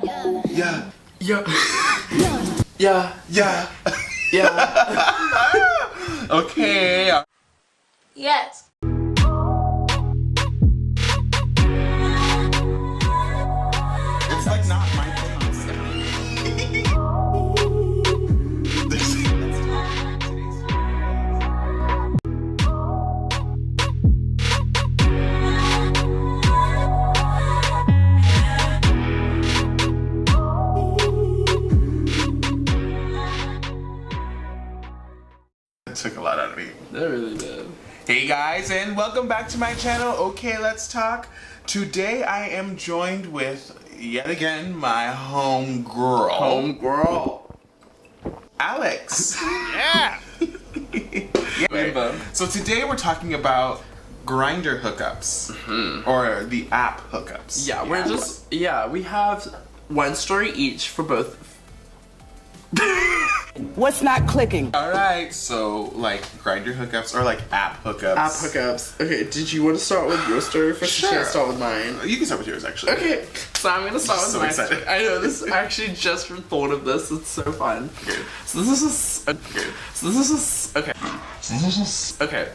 Yeah. Yeah. Yeah. Yeah. Yeah. Okay. Yes. It's like not my thing. It took a lot out of me. That really did. Hey guys, and welcome back to my channel. Okay, let's talk. Today I am joined with, yet again, my homegirl. Alex. Yeah. Anyway, so today we're talking about Grindr hookups. Or the app hookups. Yeah, we're just, we have one story each for both. What's not clicking? Alright, so like Grindr hookups or like app hookups. App hookups. Okay, did you want to start with your story first? Sure. Or should I start with mine? You can start with yours actually. Okay, so I'm gonna start with So my excited. story. I know this. I actually just thought of this. It's so fun. Okay. So this is okay. Okay.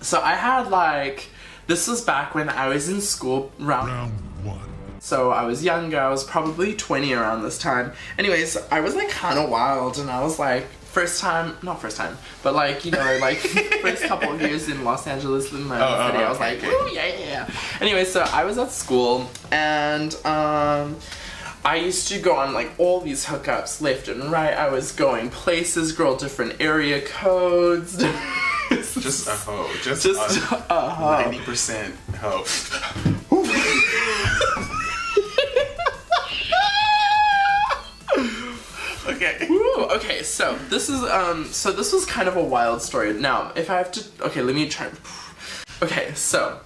So I had like, this was back when I was in school round one. So I was younger, I was probably 20 around this time. Anyways, I was like kind of wild and I was like, not first time, but like, you know, like first couple of years in Los Angeles in my city, I was like, woo, yeah. Anyway, so I was at school and I used to go on like all these hookups left and right. I was going places, girl, different area codes. Just a hoe. Just a hoe. 90% hoe. Okay. Woo, okay, so this is this was kind of a wild story. Now, if I have to, okay, let me try. Okay, so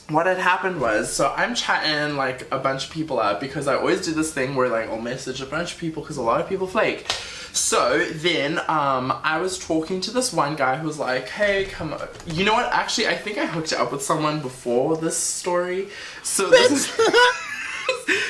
what had happened was, so I'm chatting like a bunch of people up because I always do this thing where like I'll message a bunch of people because a lot of people flake. So then I was talking to this one guy who was like, hey, come on. You know what? Actually, I think I hooked up with someone before this story. So this is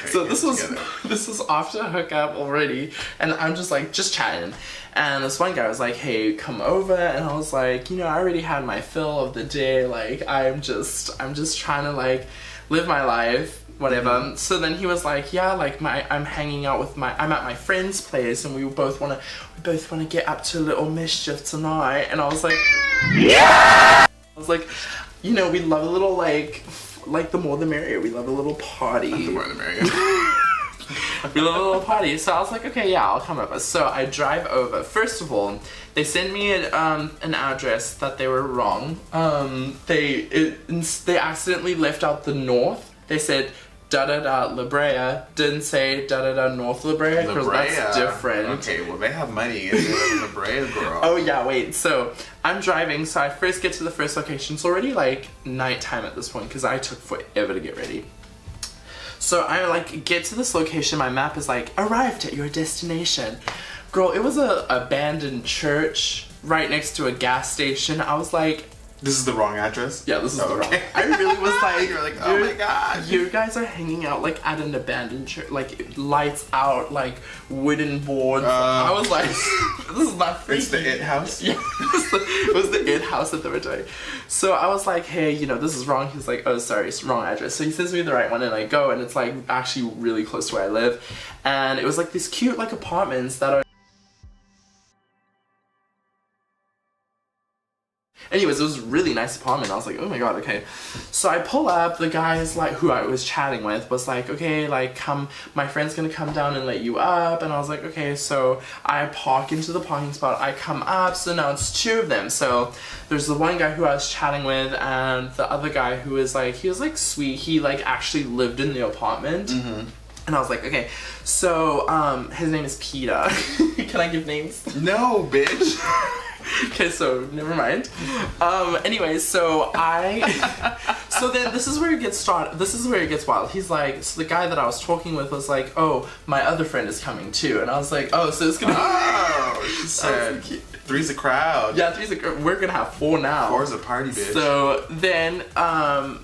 so this was after a hookup already, and I'm just like chatting, and this one guy was like, hey, come over, and I was like, you know, I already had my fill of the day, like I'm just trying to like live my life, whatever. So then he was like, yeah, like I'm hanging out with I'm at my friend's place and we both want to get up to a little mischief tonight. And I was like, yeah. I was like, you know, we love a little like the more the merrier. We love a little party. The more the merrier. We love a little party. So I was like, okay, yeah, I'll come over. So I drive over. First of all, they sent me an address that they were wrong. They accidentally left out the north. They said da-da-da La Brea, didn't say da-da-da North La Brea, because that's different. Okay, well they have money in La Brea, girl. Oh yeah, wait, so I'm driving, so I first get to the first location. It's already like nighttime at this point because I took forever to get ready. So I like get to this location, my map is like, arrived at your destination. Girl, it was a abandoned church right next to a gas station. I was like, this is the wrong address? yeah, this is the wrong. I really was like, you're like, oh my god. You guys are hanging out like at an abandoned church, like lights out, like wooden boards. I was like, this is not freaky. It's the It House? Yeah, it was the It House that they were doing. So I was like, hey, you know, this is wrong. He's like, oh, sorry, it's the wrong address. So he sends me the right one and I go and it's like actually really close to where I live. And it was like these cute like apartments that are anyways, it was a really nice apartment. I was like, oh my god, okay. So I pull up, the guy's like, who I was chatting with was like, okay, like come, my friend's gonna come down and let you up. And I was like, okay, so I park into the parking spot, I come up, so now it's two of them. So there's the one guy who I was chatting with and the other guy who was like, he was like sweet, he like actually lived in the apartment. And I was like, okay, so his name is Peter. Can I give names? No, bitch. Okay, so never mind. Anyway, so so then this is where it gets started. This is where it gets wild. He's like, so the guy that I was talking with was like, oh, my other friend is coming too, and I was like, oh, so it's gonna. Oh, she said. Three's a crowd. Yeah, we're gonna have 4 now. 4's a party, bitch. So then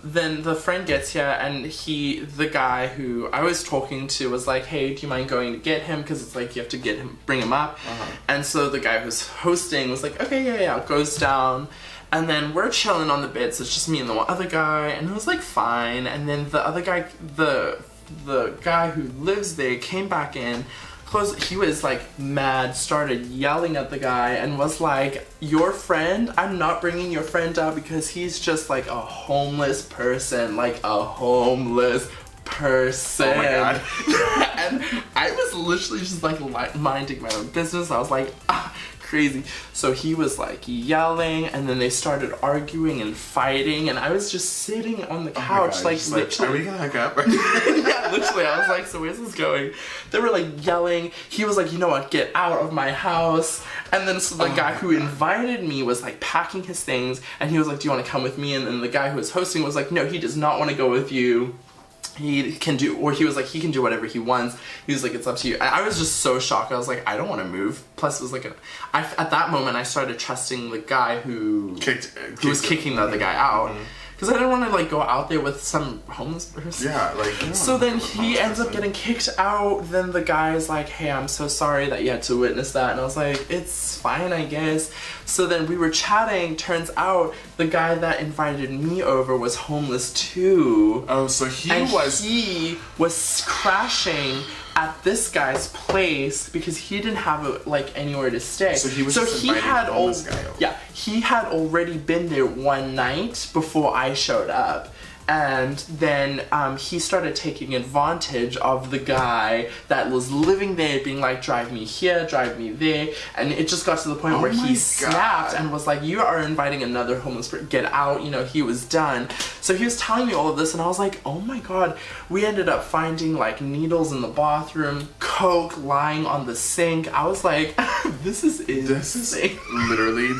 the friend gets here, and the guy who I was talking to was like, hey, do you mind going to get him? Because it's like you have to bring him up. And so the guy who's hosting was like, okay, yeah, goes down. And then we're chilling on the bed, so it's just me and the one other guy, and it was like fine. And then the other guy, the guy who lives there came back in. He was like mad, started yelling at the guy and was like, your friend, I'm not bringing your friend out because he's just like a homeless person, like a homeless person. Oh my God. And I was literally just like minding my own business. I was like, crazy. So he was like yelling, and then they started arguing and fighting, and I was just sitting on the couch, God, like are literally. we gonna hook up? Yeah, literally. I was like, so where's this going? They were like yelling. He was like, you know what, get out of my house. And then so the guy who invited me was like packing his things, and he was like, do you want to come with me? And then the guy who was hosting was like, no, he does not want to go with you. He can do, or he was like, he can do whatever he wants. He was like, it's up to you. And I was just so shocked. I was like, I don't want to move. Plus it was like, at that moment I started trusting the guy who was kicking the other guy out. Because I didn't want to like go out there with some homeless person. Yeah, like. So then he ends up getting kicked out. Then the guy's like, hey, I'm so sorry that you had to witness that. And I was like, it's fine, I guess. So then we were chatting. Turns out the guy that invited me over was homeless too. Oh, so he was crashing at this guy's place because he didn't have like anywhere to stay. So he was just inviting the homeless guy over. Yeah, he had already been there one night before I showed up. And then he started taking advantage of the guy that was living there, being like, drive me here, drive me there. And it just got to the point where he snapped and was like, you are inviting another homeless person, get out. You know, he was done. So he was telling me all of this, and I was like, oh my God. We ended up finding like needles in the bathroom, coke lying on the sink. I was like, this is insane. This is literally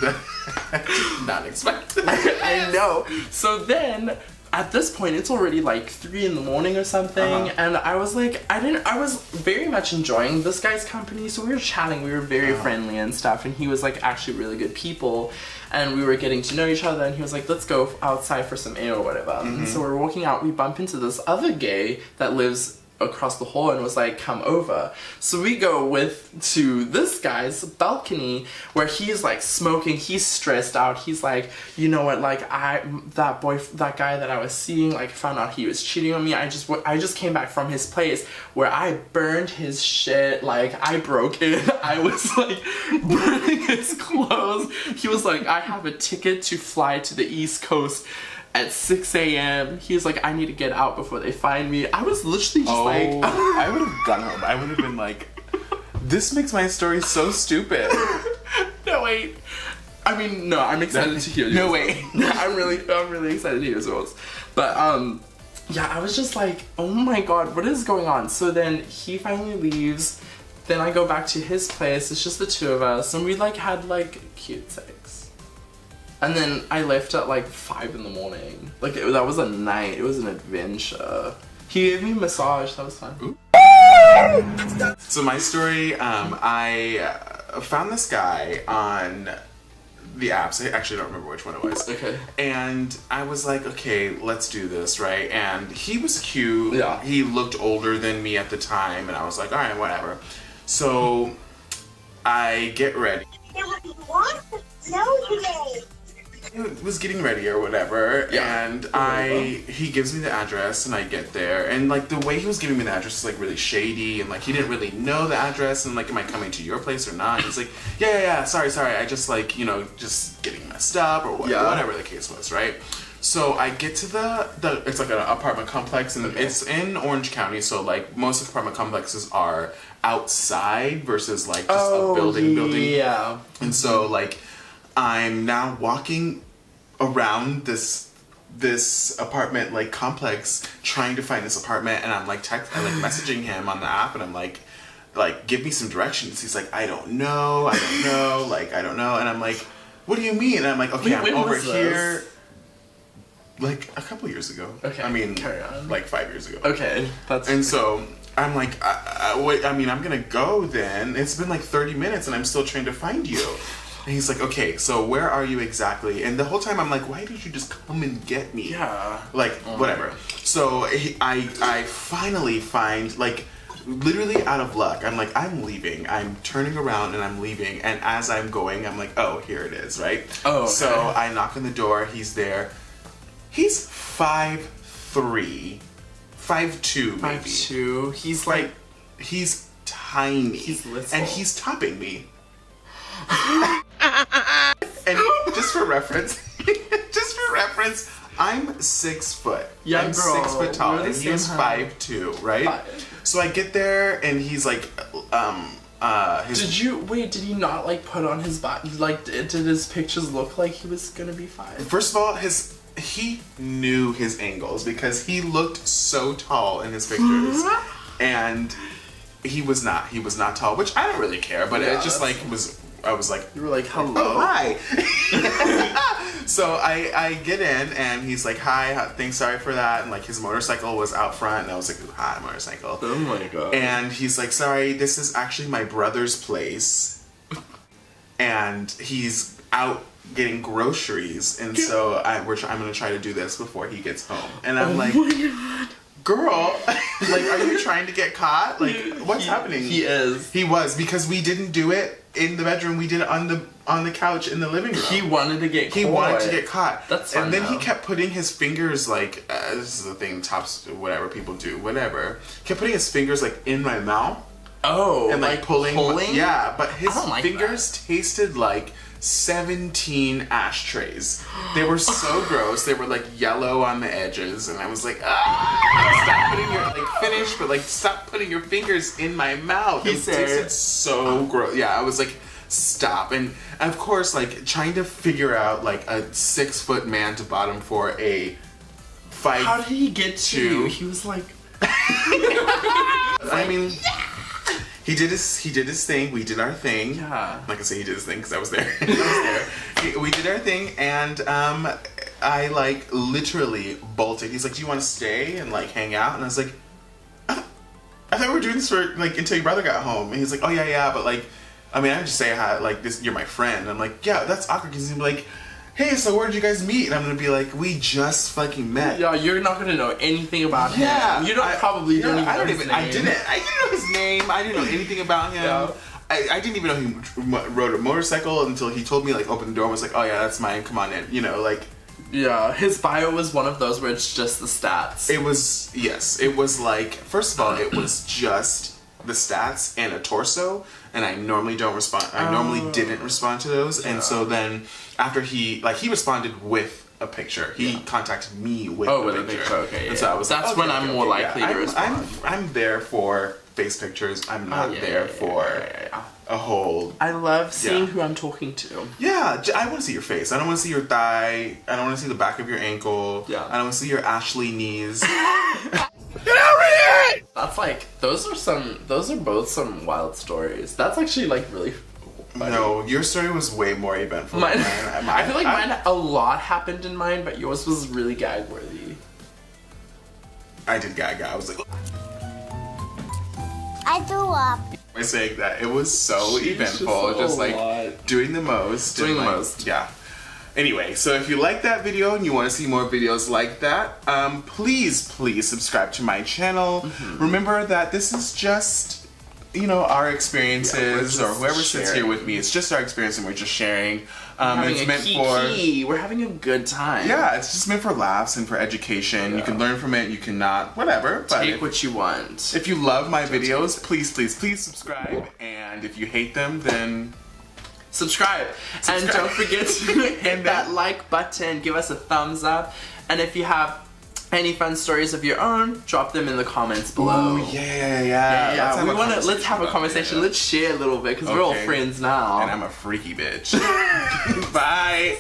not expected. I know. So then, at this point, it's already like 3 in the morning or something, and I was like, I was very much enjoying this guy's company, so we were chatting, we were very friendly and stuff, and he was like actually really good people, and we were getting to know each other, and he was like, let's go outside for some air or whatever. And so we're walking out, we bump into this other gay that lives across the hall and was like, come over. So we go to this guy's balcony where he's like smoking, he's stressed out, he's like, you know what, like that guy that I was seeing, like found out he was cheating on me. I just came back from his place where I burned his shit, like I broke it. I was like burning his clothes. He was like, I have a ticket to fly to the East Coast at 6 a.m. He was like, I need to get out before they find me. I was literally just like... I would have gone home. I would have been like, this makes my story so stupid. No, wait. I mean, no, I'm excited to hear yours. No, wait. I'm really excited to hear yours. But, yeah, I was just like, oh my God, what is going on? So then he finally leaves. Then I go back to his place. It's just the two of us. And we like had like cute sex. And then I left at like 5 in the morning. Like that was a night. It was an adventure. He gave me a massage. That was fun. Ooh. So my story, I found this guy on the apps. I actually don't remember which one it was. Okay. And I was like, okay, let's do this, right? And he was cute. Yeah. He looked older than me at the time, and I was like, all right, whatever. So I get ready. It was getting ready or whatever, and he gives me the address, and I get there, and like the way he was giving me the address is like really shady, and like he didn't really know the address, and like, am I coming to your place or not? And he's like, yeah, sorry, I just like, you know, just getting messed up or whatever the case was, right? So I get to the it's like an apartment complex, and it's in Orange County, so like most apartment complexes are outside versus like just a building. Yeah. And so like I'm now walking around this apartment like complex trying to find this apartment, and I'm like messaging him on the app, and I'm like give me some directions. He's like, I don't know, like I don't know, and I'm like, what do you mean? And I'm like, okay, I'm over here. Like a couple years ago. Okay. I mean, carry on. like 5 years ago. Okay, And so I'm like, wait. I mean, I'm gonna go then. It's been like 30 minutes, and I'm still trying to find you. And he's like, okay, so where are you exactly? And the whole time I'm like, why did you just come and get me? Yeah. Like, whatever. So I finally find, like, literally out of luck, I'm like, I'm leaving. I'm turning around and I'm leaving. And as I'm going, I'm like, oh, here it is, right? Oh, okay. So I knock on the door. He's there. He's 5'3", 5'2", maybe. 5'2". He's like, he's tiny. He's little. And he's topping me. And just for reference, I'm 6 foot. Yeah, I'm girl, 6 foot tall, we're the and he was same height. 5'2", right? 5. So I get there, and he's like, Did he not like put on his body? Like, did his pictures look like he was gonna be 5? First of all, he knew his angles because he looked so tall in his pictures, and he was not tall, which I don't really care, but Yeah, it just like I was like, You were like, hello. oh, hi. So I get in and he's like, hi, thanks, sorry for that. And like his motorcycle was out front and I was like, ooh, hi, motorcycle. Oh my god. And he's like, sorry, this is actually my brother's place. And he's out getting groceries. And so I'm going to try to do this before he gets home. And I'm like, girl, like, are you trying to get caught? Like, what's happening? He is. He was, because we didn't do it in the bedroom. We did it on the couch in the living room. He wanted to get caught. He wanted to get caught. That's fine, And then he though. kept putting his fingers, like, this is the thing, tops, whatever people do, whatever. Kept putting his fingers, like, in my mouth. Oh, And, like, pulling. Yeah, but his I don't like fingers tasted like 17 ashtrays. They were so gross. They were, like, yellow on the edges. And I was like, stop putting your, like, finish, but, like, stop putting your fingers in my mouth. It tasted so gross. Yeah, I was like, stop. And of course, like, trying to figure out like a 6 foot man to bottom for a 5'2". How did he get to you? He was like, I mean, he did his thing. We did our thing. Yeah. Like I say, he did his thing because I was there. We did our thing, and I like literally bolted. He's like, "Do you want to stay and like hang out?" And I was like, "I thought we were doing this for like until your brother got home." And he's like, "Oh yeah, but like, I mean, I just say hi, like this. You're my friend." I'm like, "Yeah, that's awkward." Because he's like, "Hey, so where did you guys meet?" And I'm gonna be like, "We just fucking met." yeah, you're not gonna know anything about him. You don't I even know I his didn't name. know his name. I didn't know anything about him. Yeah. I didn't even know he rode a motorcycle until he told me, like, open the door and was like, "Oh yeah, that's mine. Come on in." You know, like. Yeah, his bio was one of those where it's just the stats. It was, yes. It was like, first of all, it was just the stats and a torso, and I normally don't respond. I normally didn't respond to those, and so then after he responded with a picture. He contacted me with a picture. Okay, and so I was that's like, when I'm more likely to respond. I'm there for face pictures. I'm not there for a whole. I love seeing who I'm talking to. Yeah, I want to see your face. I don't want to see your thigh. I don't want to see the back of your ankle. Yeah. I don't want to see your Ashley knees. That's like those are both some wild stories. That's actually like really funny. No, your story was way more eventful Mine, than mine. I feel like mine, a lot happened in mine, but yours was really gag worthy. I did gaga. I was like, I threw up. by saying that it was so She's eventful, just a like lot. doing the most. Doing and, the like, most. Yeah. Anyway, so if you like that video and you want to see more videos like that, please subscribe to my channel. Remember that this is just, our experiences, or whoever sits here with me. It's just our experience, and we're just sharing. It's meant for. We're having a good time. Yeah, it's just meant for laughs and for education. Yeah. You can learn from it. You cannot, whatever. But Take what you want. if you love my videos, please subscribe. And if you hate them, then Subscribe. And don't forget to hit that like button, give us a thumbs up, and if you have any fun stories of your own, drop them in the comments below. Ooh, yeah. Let's have a conversation. Let's share a little bit because we're all Okay. friends now. And I'm a freaky bitch. Bye.